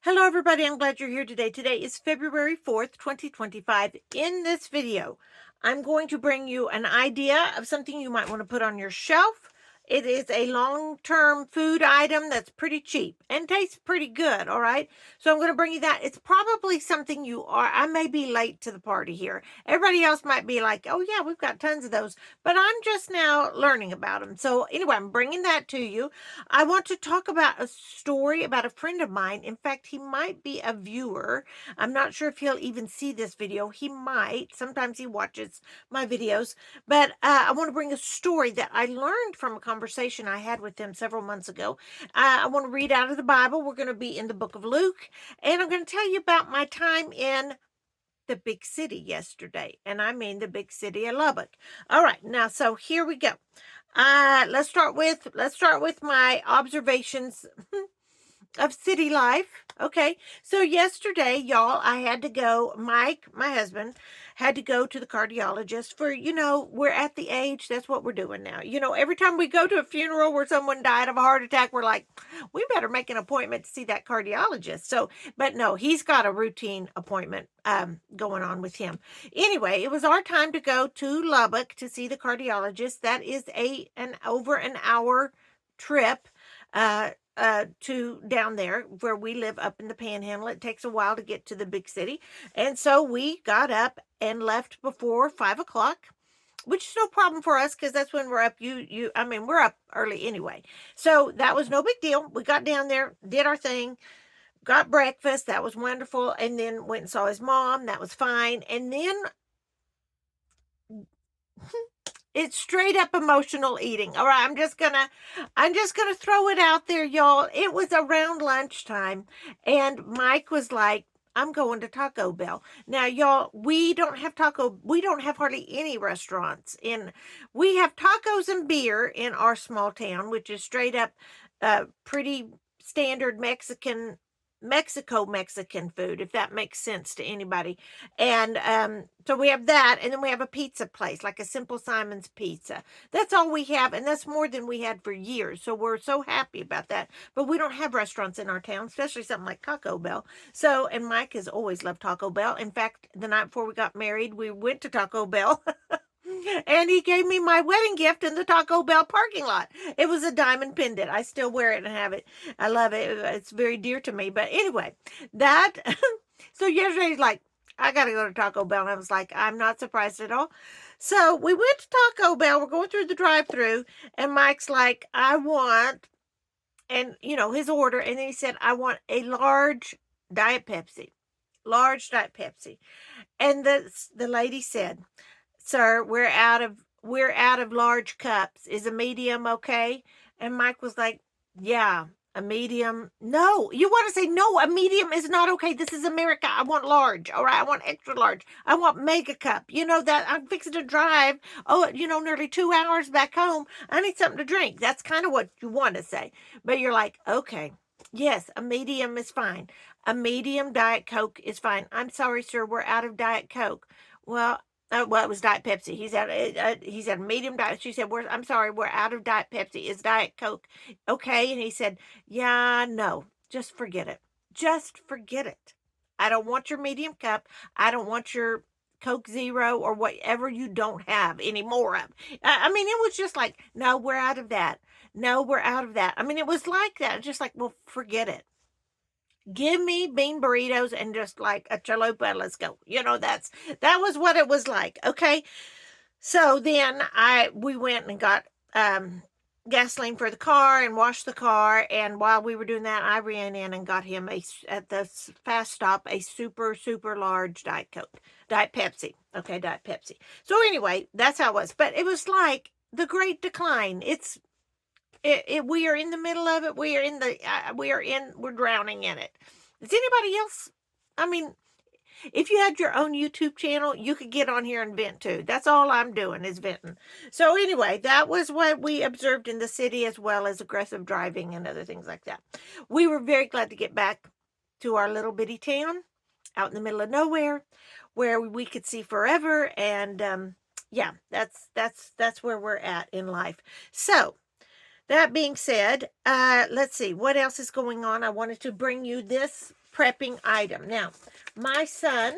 Hello, everybody. I'm glad you're here today. Today is February 4th, 2025. In this video, I'm going to bring you an idea of something you might want to put on your shelf. It is a long-term food item that's pretty cheap and tastes pretty good, all right? So I'm going to bring you that. It's probably something I may be late to the party here. Everybody else might be like, oh yeah, we've got tons of those, but I'm just now learning about them. So anyway, I'm bringing that to you. I want to talk about a story about a friend of mine. In fact, he might be a viewer. I'm not sure if he'll even see this video. He might. Sometimes he watches my videos. But I want to bring a story that I learned from a conversation I had with him several months ago. I want to read out of the Bible. We're going to be in the book of Luke. And I'm going to tell you about my time in the big city yesterday. And I mean the big city of Lubbock. All right. Now, so here we go. Let's start with my observations of city life. Okay. So yesterday, y'all, I had to go, Mike, my husband, had to go to the cardiologist for, we're at the age, that's what we're doing now. Every time we go to a funeral where someone died of a heart attack, we're like, we better make an appointment to see that cardiologist. So, but no, he's got a routine appointment going on with him. Anyway, it was our time to go to Lubbock to see the cardiologist. That is an over an hour trip. To down there where we live up in the Panhandle. It takes a while to get to the big city. And so we got up and left before 5 o'clock, which is no problem for us because that's when we're up. We're up early anyway. So that was no big deal. We got down there, did our thing, got breakfast. That was wonderful. And then went and saw his mom. That was fine. And then it's straight up emotional eating. All right, I'm just gonna throw it out there, y'all. It was around lunchtime, and Mike was like, I'm going to Taco Bell. Now, y'all, we don't have hardly any restaurants we have tacos and beer in our small town, which is straight up pretty standard Mexican food, if that makes sense to anybody. And so we have that, and then we have a pizza place, like a Simple Simon's Pizza. That's all we have, and that's more than we had for years. So we're so happy about that. But we don't have restaurants in our town, especially something like Taco Bell. So, and Mike has always loved Taco Bell. In fact, the night before we got married, we went to Taco Bell. And he gave me my wedding gift in the Taco Bell parking lot. It was a diamond pendant. I still wear it and have it. I love it. It's very dear to me. But anyway, that. So yesterday he's like, I got to go to Taco Bell. And I was like, I'm not surprised at all. So we went to Taco Bell. We're going through the drive through. And Mike's like, I want, and his order. And then he said, I want a large Diet Pepsi. Large Diet Pepsi. And the lady said, sir, we're out of large cups. Is a medium okay? And Mike was like, yeah, a medium. No, you want to say no, a medium is not okay. This is America. I want large. All right, I want extra large. I want mega cup. You know that I'm fixing to drive, nearly 2 hours back home. I need something to drink. That's kind of what you want to say. But you're like, okay, yes, a medium is fine. A medium Diet Coke is fine. I'm sorry, sir, we're out of Diet Coke. Well, it was Diet Pepsi. He's at a medium diet. She said, I'm sorry, we're out of Diet Pepsi. Is Diet Coke okay? And he said, yeah, no, just forget it. Just forget it. I don't want your medium cup. I don't want your Coke Zero or whatever you don't have any more of. It was just like, no, we're out of that. No, we're out of that. It was like that. Just like, well, forget it. Give me bean burritos and just like a chalupa. Let's go. That was what it was like. Okay. So then we went and got gasoline for the car and washed the car. And while we were doing that, I ran in and got him at the fast stop a super super large Diet Coke, Diet Pepsi. Okay, Diet Pepsi. So anyway, that's how it was. But it was like the Great Decline. We are in the middle of it. We're drowning in it. Is anybody else? I mean, if you had your own YouTube channel, you could get on here and vent too. That's all I'm doing is venting. So anyway, that was what we observed in the city, as well as aggressive driving and other things like that. We were very glad to get back to our little bitty town out in the middle of nowhere where we could see forever. And yeah, that's where we're at in life. So that being said, let's see what else is going on. I wanted to bring you this prepping item. Now, my son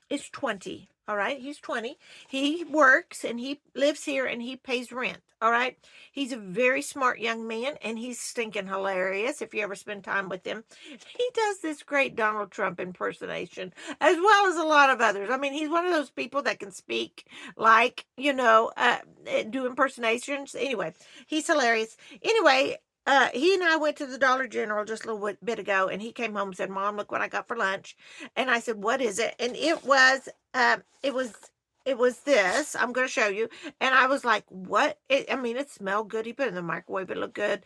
is 20. All right. He's 20. He works and he lives here and he pays rent. All right. He's a very smart young man and he's stinking hilarious if you ever spend time with him. He does this great Donald Trump impersonation as well as a lot of others. I mean, he's one of those people that can speak like, do impersonations. Anyway, he's hilarious. Anyway, he and I went to the Dollar General just a little bit ago, and he came home and said, "Mom, look what I got for lunch." And I said, "What is it?" And it was this. I'm going to show you. And I was like, "What?" I mean, it smelled good. He put it in the microwave. It looked good.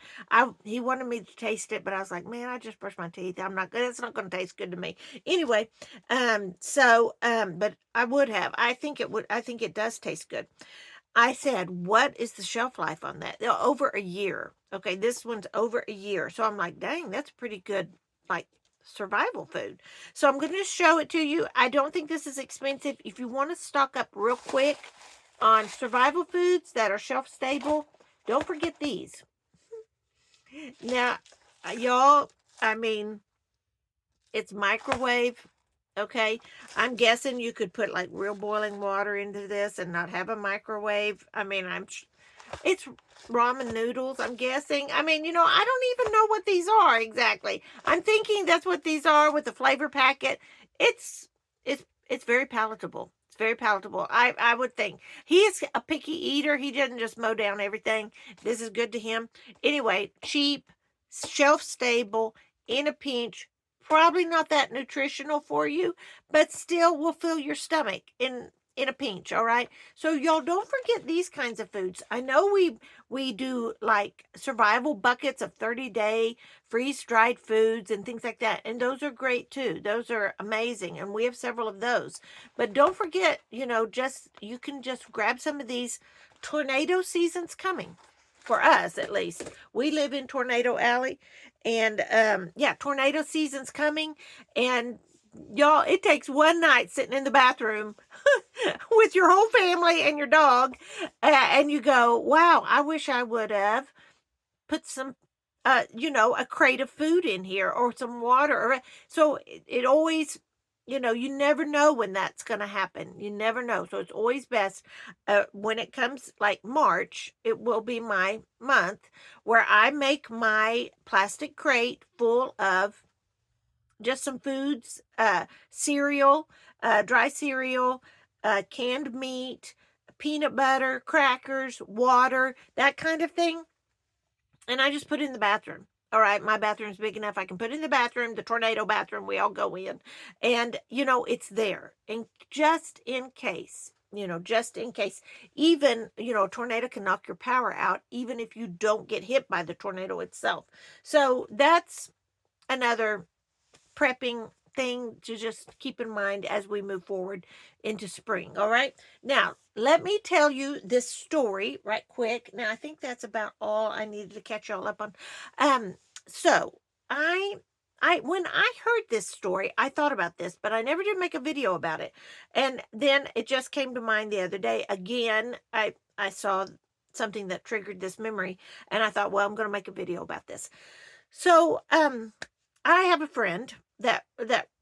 He wanted me to taste it, but I was like, "Man, I just brushed my teeth. I'm not good. It's not going to taste good to me." Anyway, but I would have. I think it would. I think it does taste good. I said, "What is the shelf life on that?" Over a year. Okay, this one's over a year. So I'm like, dang, that's pretty good, like survival food. So I'm going to show it to you. I don't think this is expensive. If you want to stock up real quick on survival foods that are shelf stable, don't forget these. Now, y'all, I mean, it's microwave. Okay, I'm guessing you could put like real boiling water into this and not have a microwave. I mean, it's ramen noodles, I'm guessing. I mean, I don't even know what these are exactly. I'm thinking that's what these are with the flavor packet. It's it's very palatable. It's very palatable. I would think. He is a picky eater. He doesn't just mow down everything. This is good to him. Anyway, cheap, shelf stable, in a pinch. Probably not that nutritional for you, but still will fill your stomach in a pinch, all right? So y'all don't forget these kinds of foods. I know we do like survival buckets of 30-day freeze-dried foods and things like that. And those are great too. Those are amazing. And we have several of those. But don't forget, you can just grab some of these. Tornado season's coming. For us, at least. We live in Tornado Alley. And yeah, tornado season's coming. And y'all, it takes one night sitting in the bathroom with your whole family and your dog, and you go, "Wow, I wish I would have put some, a crate of food in here or some water." So it always, you never know when that's going to happen. You never know. So it's always best when it comes like March, it will be my month where I make my plastic crate full of just some foods, cereal, dry cereal, canned meat, peanut butter, crackers, water, that kind of thing. And I just put it in the bathroom. All right, my bathroom's big enough. I can put it in the bathroom, the tornado bathroom we all go in. And, it's there. And just in case, just in case, even, a tornado can knock your power out, even if you don't get hit by the tornado itself. So that's another prepping thing to just keep in mind as we move forward into spring. All right. Now, let me tell you this story right quick. Now, I think that's about all I needed to catch y'all up on. So when I heard this story, I thought about this, but I never did make a video about it. And then it just came to mind the other day. Again, I saw something that triggered this memory, and I thought, well, I'm going to make a video about this. So, I have a friend that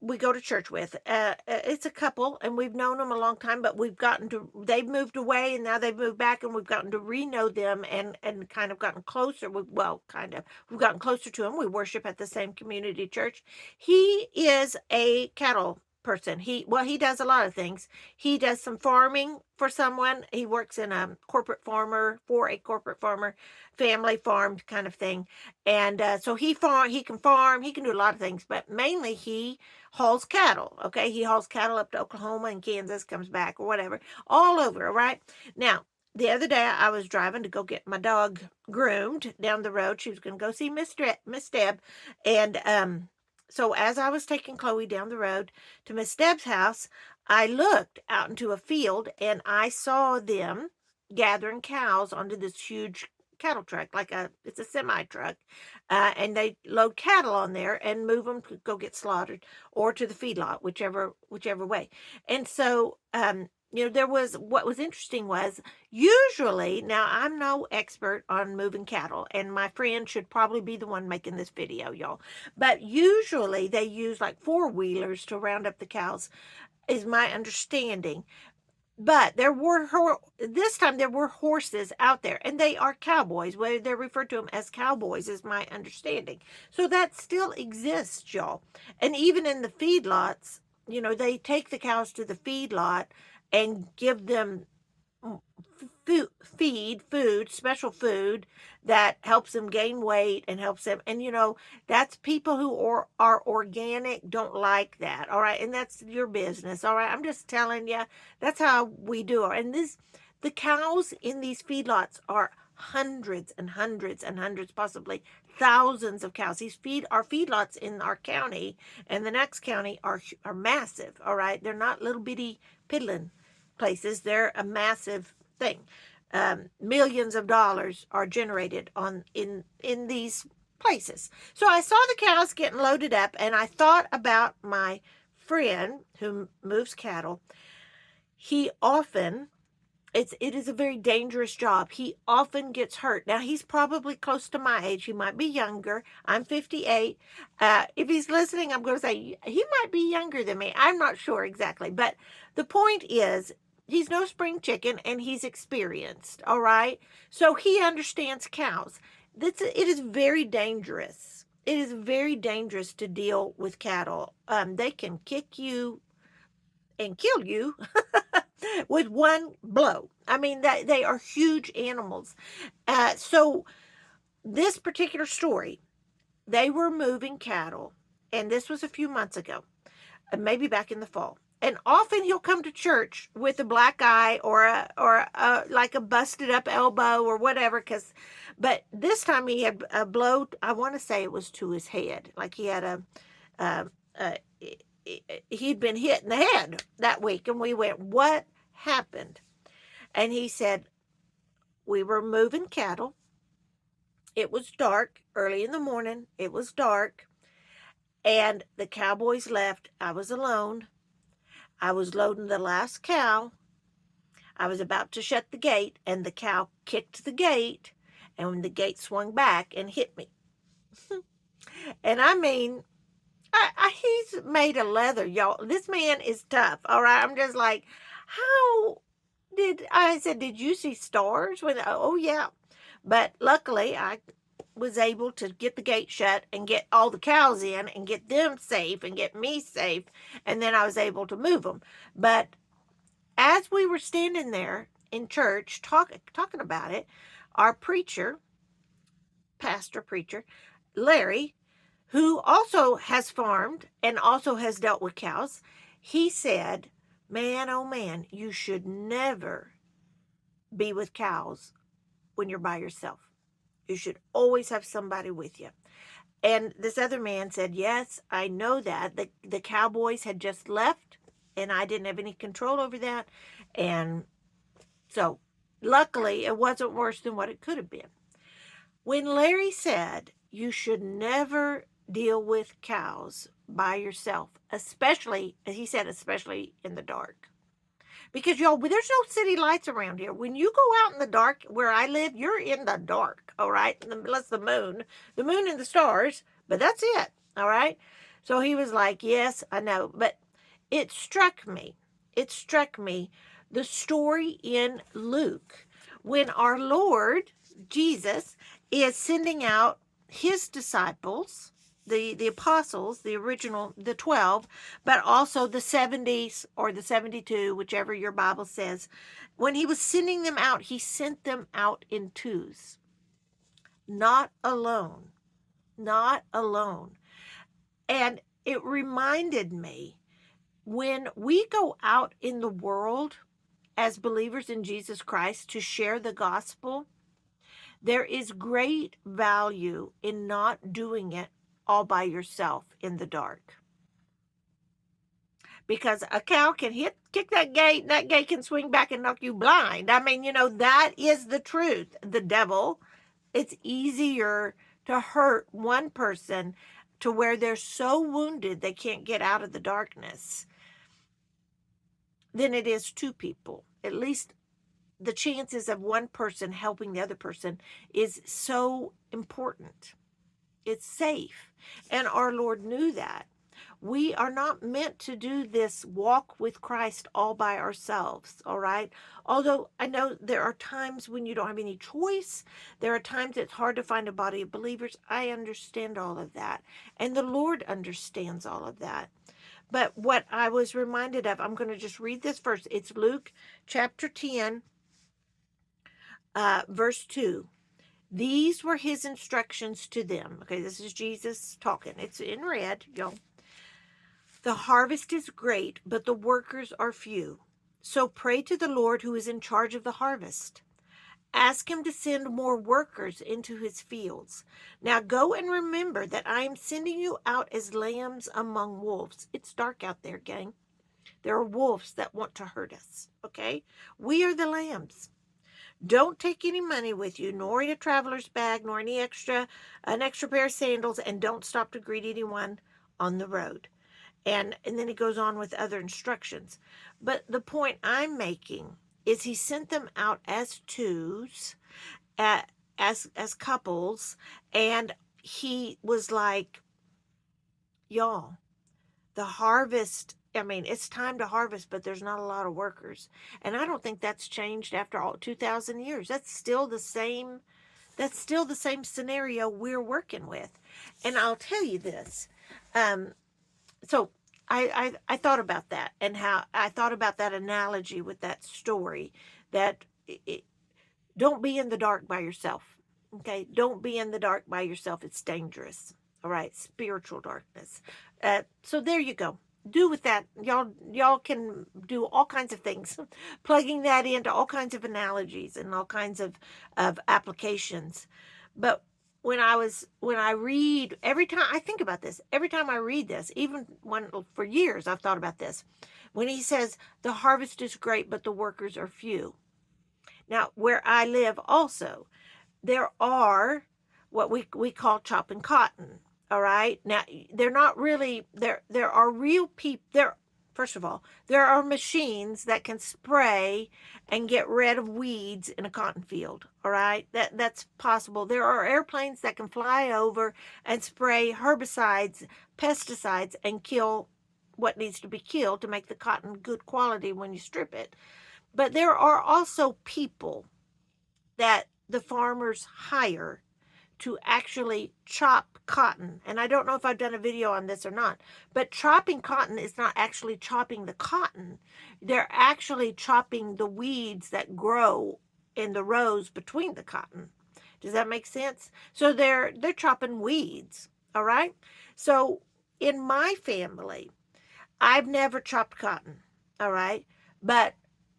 we go to church with. It's a couple, and we've known them a long time, but they've moved away, and now they've moved back, and we've gotten to re-know them and kind of gotten closer. We've gotten closer to them. We worship at the same community church. He is a cattle person. He does a lot of things. He does some farming for someone. He works in a corporate farmer for a corporate farmer, family farm kind of thing. And so he can farm, he can do a lot of things, but mainly he hauls cattle. Okay, he hauls cattle up to Oklahoma and Kansas, comes back or whatever, all over. All right. Now, the other day I was driving to go get my dog groomed down the road. She was going to go see Miss Deb, and so as I was taking Chloe down the road to Miss Deb's house, I looked out into a field and I saw them gathering cows onto this huge cattle truck, it's a semi truck, and they load cattle on there and move them to go get slaughtered or to the feedlot, whichever way. And so what was interesting was usually, now I'm no expert on moving cattle, and my friend should probably be the one making this video, y'all. But usually they use like four-wheelers to round up the cows, is my understanding. But this time there were horses out there, and they are cowboys. Whether they're referred to them as cowboys is my understanding. So that still exists, y'all. And even in the feedlots, they take the cows to the feedlot and give them food, special food that helps them gain weight and helps them. And that's people who are organic don't like that. All right, and that's your business. All right, I'm just telling you, that's how we do it. And the cows in these feedlots are hundreds and hundreds and hundreds, possibly thousands of cows. These our feedlots in our county and the next county are massive. All right, they're not little bitty piddling places. They're a massive thing. Millions of dollars are generated in these places. So I saw the cows getting loaded up, and I thought about my friend who moves cattle. He often it is a very dangerous job. He often gets hurt. Now, he's probably close to my age. He might be younger. I'm 58. If he's listening, I'm going to say he might be younger than me. I'm not sure exactly. But the point is, he's no spring chicken, and he's experienced. All right? So he understands cows. It is very dangerous. It is very dangerous to deal with cattle. They can kick you and kill you with one blow. I mean, that they are huge animals. So this particular story, they were moving cattle, and this was a few months ago, maybe back in the fall. And often he'll come to church with a black eye or a like a busted up elbow or whatever. But this time he had a blow. I want to say it was to his head, like he had a he'd been hit in the head that week. And we went, what happened? And he said, we were moving cattle. It was dark, early in the morning. It was dark. And the cowboys left. I was alone. I was loading the last cow. I was about to shut the gate, and the cow kicked the gate. And when the gate swung back and hit me. And I mean, he's made of leather, y'all. This man is tough, all right? I'm just like, I said, did you see stars? Oh, yeah. But luckily, I was able to get the gate shut and get all the cows in and get them safe and get me safe. And then I was able to move them. But as we were standing there in church talking about it, our pastor preacher, Larry, who also has farmed and also has dealt with cows, he said, man, oh man, you should never be with cows when you're by yourself. You should always have somebody with you. And this other man said, yes, I know that. The cowboys had just left, and I didn't have any control over that. And so luckily, it wasn't worse than what it could have been. When Larry said, you should never deal with cows by yourself, especially, as he said, especially in the dark. Because, y'all, there's no city lights around here. When you go out in the dark where I live, you're in the dark, all right? Unless the moon and the stars, but that's it, all right? So he was like, yes, I know. But it struck me, the story in Luke, when our Lord Jesus is sending out his disciples, the apostles, the original, the 12, but also the 70s or the 72, whichever your Bible says. When he was sending them out, he sent them out in twos, not alone, not alone. And it reminded me, when we go out in the world as believers in Jesus Christ to share the gospel, there is great value in not doing it all by yourself in the dark. Because a cow can kick that gate, and that gate can swing back and knock you blind. I mean, that is the truth. The devil, it's easier to hurt one person to where they're so wounded they can't get out of the darkness. than it is two people. At least the chances of one person helping the other person is so important. It's safe. And our Lord knew that. We are not meant to do this walk with Christ all by ourselves, all right? Although I know there are times when you don't have any choice. There are times it's hard to find a body of believers. I understand all of that. And the Lord understands all of that. But what I was reminded of, I'm going to just read this verse. It's Luke chapter 10, verse 2. These were his instructions to them. Okay, this is Jesus talking. It's in red, y'all. The harvest is great, but the workers are few. So pray to the Lord who is in charge of the harvest. Ask him to send more workers into his fields. Now go and remember that I am sending you out as lambs among wolves. It's dark out there, gang. There are wolves that want to hurt us, okay? We are the lambs. Don't take any money with you, nor a traveler's bag, nor an extra pair of sandals, and don't stop to greet anyone on the road. And then he goes on with other instructions. But the point I'm making is he sent them out as twos, as couples, and he was like, y'all, the harvest, I mean, it's time to harvest, but there's not a lot of workers. And I don't think that's changed after all 2,000 years. That's still the same scenario we're working with. And I'll tell you this. So I thought about that, and how I thought about that analogy with that story, that don't be in the dark by yourself. Okay, don't be in the dark by yourself. It's dangerous. All right, spiritual darkness. So there you go. Do with that, y'all can do all kinds of things, plugging that into all kinds of analogies and all kinds of applications. But when I read, every time I think about this, every time I read this, even when for years I've thought about this, when he says the harvest is great but the workers are few. Now, where I live also, there are what we call chopping cotton. All right. Now, they're not really there are real people there. First of all, there are machines that can spray and get rid of weeds in a cotton field. All right. That's possible. There are airplanes that can fly over and spray herbicides, pesticides, and kill what needs to be killed to make the cotton good quality when you strip it. But there are also people that the farmers hire to actually chop cotton. And I don't know if I've done a video on this or not, but chopping cotton is not actually chopping the cotton. They're actually chopping the weeds that grow in the rows between the cotton. Does that make sense? So they're chopping weeds, all right? So in my family, I've never chopped cotton, all right? But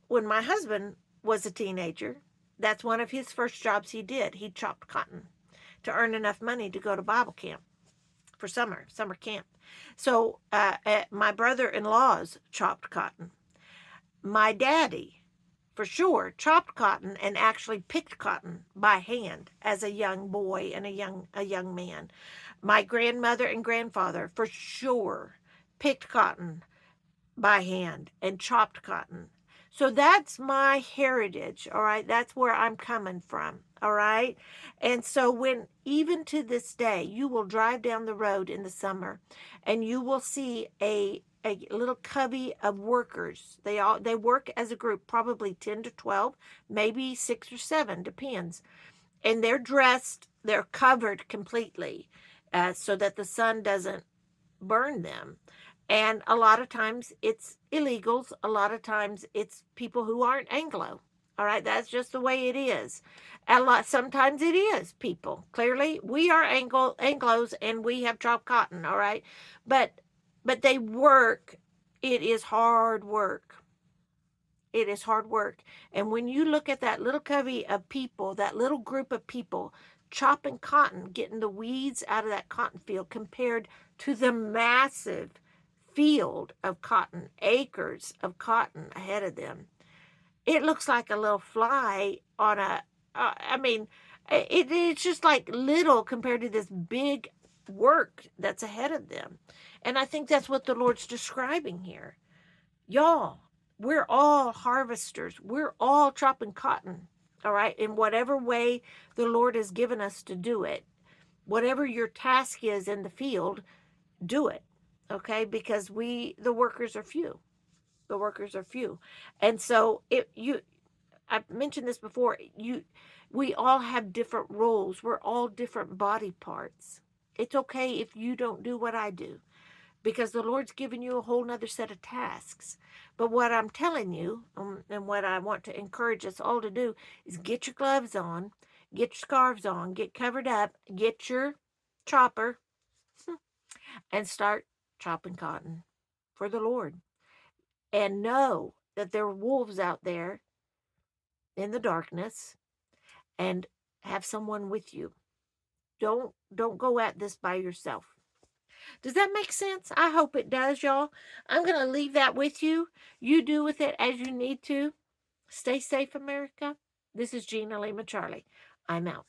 when my husband was a teenager, that's one of his first jobs he did. He chopped cotton to earn enough money to go to Bible camp for summer camp. So my brother-in-laws chopped cotton. My daddy, for sure, chopped cotton and actually picked cotton by hand as a young boy and a young man. My grandmother and grandfather, for sure, picked cotton by hand and chopped cotton. So that's my heritage, all right? That's where I'm coming from, all right? And so when, even to this day, you will drive down the road in the summer and you will see a little covey of workers. They work as a group, probably 10 to 12, maybe 6 or 7, depends. And they're dressed, they're covered completely so that the sun doesn't burn them. And a lot of times it's illegals. A lot of times it's people who aren't Anglo. All right, that's just the way it is. Sometimes it is people. Clearly, we are Anglos and we have chopped cotton. All right, but they work. It is hard work. It is hard work. And when you look at that little covey of people, that little group of people chopping cotton, getting the weeds out of that cotton field, compared to the massive field of cotton, acres of cotton ahead of them, it looks like a little fly on a, I mean, it's just like little compared to this big work that's ahead of them. And I think that's what the Lord's describing here. Y'all, We're all harvesters. We're all chopping cotton, all right, in whatever way the Lord has given us to do it. Whatever your task is in the field, do it, okay? Because the workers are few. The workers are few. And so I've mentioned this before, we all have different roles. We're all different body parts. It's okay if you don't do what I do, because the Lord's given you a whole nother set of tasks. But what I'm telling you, and what I want to encourage us all to do, is get your gloves on, get your scarves on, get covered up, get your chopper, and start chopping cotton for the Lord. And know that there are wolves out there in the darkness, and have someone with you. Don't go at this by yourself. Does that make sense? I hope it does, y'all. I'm going to leave that with you. You do with it as you need to. Stay safe, America. This is Gina Lima Charlie. I'm out.